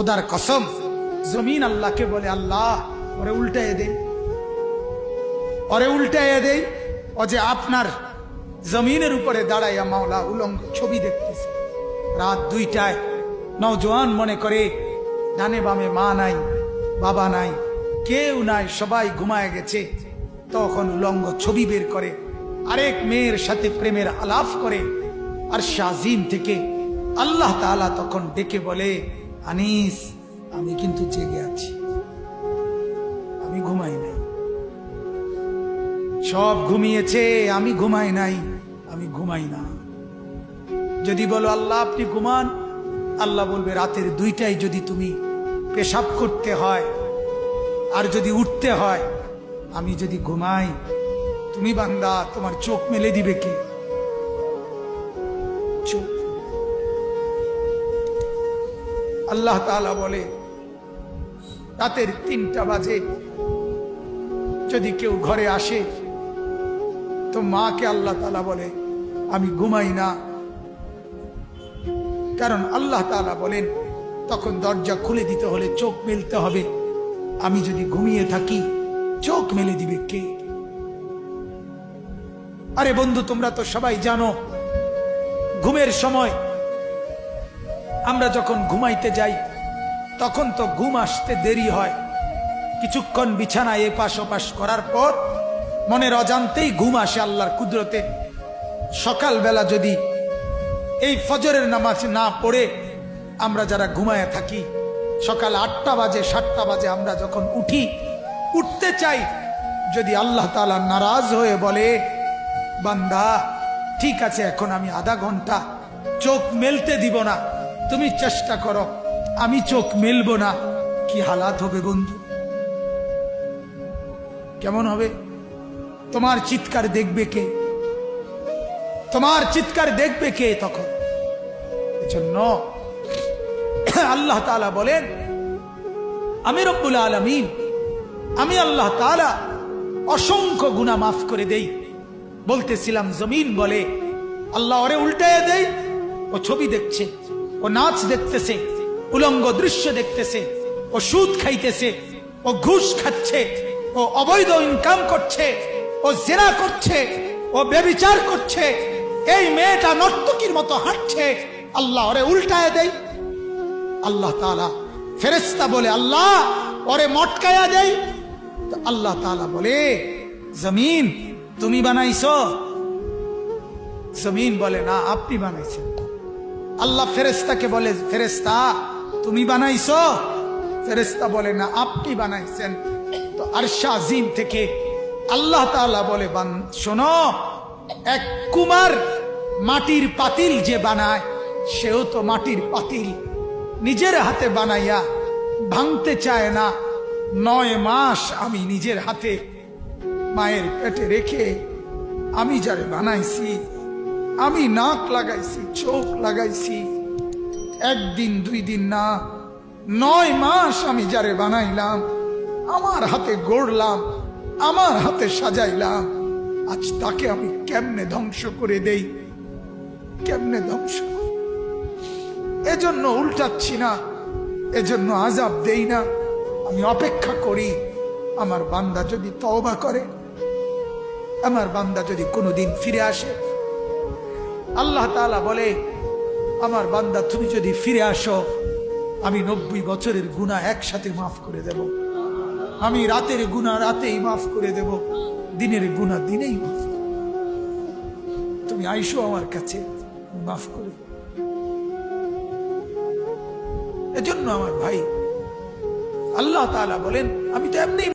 খোদার কসম, জমিন আল্লাহকে বলে, আল্লাহ ওরে উল্টাইয়ে দেই, ওরে উল্টাইয়ে দেই। ও যে আপনার জমিনের উপরে দাঁড়াইয়া মাওলা উলঙ্গ ছবি দেখতেছে। রাত 2টায় নওজোয়ান মনে করে ডানে বামে মা নাই, বাবা নাই, কেউ নাই, সবাই ঘুমায় গেছে। তখন উলঙ্গ ছবি বের করে আরেক মেয়ের সাথে প্রেমের আলাপ করে। আর শাজিম থেকে আল্লাহ তাআলা তখন ডেকে বলে, আনিস আমি কিন্তু জেগে আছি, আমি ঘুমাই নাই। সব ঘুমিয়েছে, আমি ঘুমাই নাই, আমি ঘুমাই না। যদি বলো আল্লাহ আপনি ঘুমান, আল্লাহ বলবে রাতের 2টায় যদি তুমি পেশাব করতে হয় আর যদি উঠতে হয়, আমি যদি ঘুমাই, তুমি বান্দা তোমার চোখ মেলে দিবে কে? চোখ। আল্লাহ তাআলা বলে রাতের 3টা বাজে যদি কেউ ঘরে আসে, তো মাকে আল্লাহ তাআলা বলে আমি ঘুমাই না। কারণ আল্লাহ তাআলা বলেন তখন দরজা খুলে দিতে হলে চোখ মেলতে হবে। আমি যদি ঘুমিয়ে থাকি, চোখ মেলে দিবে কে? আরে বন্ধু, তোমরা তো সবাই জানো ঘুমের সময় আমরা যখন ঘুমাইতে যাই তখন তো ঘুম আসতে দেরি হয়। কিছুক্ষণ বিছানায় এপাশ ওপাশ করার পর মনের অজান্তেই ঘুম আসে আল্লাহর কুদরতে। সকালবেলা যদি এই ফজরের নামাজ না পড়ে আমরা যারা ঘুমায় থাকি, সকাল 8টা বাজে 7টা বাজে আমরা যখন উঠতে চাই, যদি আল্লাহ তাআলা নারাজ হয়ে বলে বান্দা ঠিক আছে এখন আমি আধা ঘন্টা চোখ মেলতে দিব না, তুমি চেষ্টা করো, আমি চোখ মেলবো না, কি হালাত হবে বন্ধু? কেমন হবে? তোমার চিৎকার দেখবে কে? তোমার চিৎকার দেখবে কে তখন? এজন্য আল্লাহ তাআলা বলেন আমি রব্বুল আলামিন, আমি আল্লাহ তাআলা অসংখ্য গুনাহ মাফ করে দেই। বলতেছিলাম জমিন বলে আল্লাহ ওরে উল্টাইয়া দেই, ও ছবি দেখছে, ও নাচ দেখতেছে, উলঙ্গ দৃশ্য দেখতেছে, ও সুদ খাইতেছে, ও ঘুষ খাচ্ছে, ও অবৈধ ইনকাম করছে, ও জিনা করছে, ও ব্যভিচার করছে। এই মেয়েটা নর্তকীর মতো হাঁটছে, আল্লাহ ওরে উল্টাইয়া দেই। আল্লাহ তাআলা ফেরেশতা বলে আল্লাহ ওরে মটকায়া দেই। তো আল্লাহ তাআলা বলে জমিন তুমি বানাইছো? জমিন বলে না আপনি বানাইছেন। আল্লাহ ফেরেশতাকে বলে ফেরেশতা তুমি বানাইছো? ফেরেশতা বলে না আপনি বানাইছেন। তো আরশ আজিম থেকে আল্লাহ তাআলা বলে শোনো, এক কুমার মাটির পাতিল যে বানায়, সেও তো মাটির পাতিল নিজের হাতে বানাইয়া ভাঙতে চায় না। 9 মাস আমি নিজের হাতে মায়ের পেটে রেখে আমি যারে বানাইছি, আমি নাক লাগাইছি, চোখ লাগাইছি, 1 দিন 2 দিন না, 9 মাস আমি যারে বানাইলাম, আমার হাতে গড়লাম, আমার হাতে সাজাইলাম, আজ তাকে আমি কেমনে ধ্বংস করে দেই? কেমনে ধ্বংস? এজন্য উল্টাচ্ছি না, এজন্য আযাব দেই না। আমি অপেক্ষা করি আমার বান্দা যদি তওবা করে, আমার বান্দা যদি কোনোদিন ফিরে আসে। আল্লাহ তাআলা বলে আমার বান্দা তুমি যদি ফিরে আসো, আমি 90 বছরের গুনাহ একসাথে মাফ করে দেব। আমি রাতের গুনাহ রাতেই মাফ করে দেব, দিনের গুনাহ দিনেই মাফ করে দেব। তুমি আইসো আমার কাছে, মাফ করে দেব। এজন্য আমার ভাই আল্লাহ তাআলা বলেন আমি তো এমনি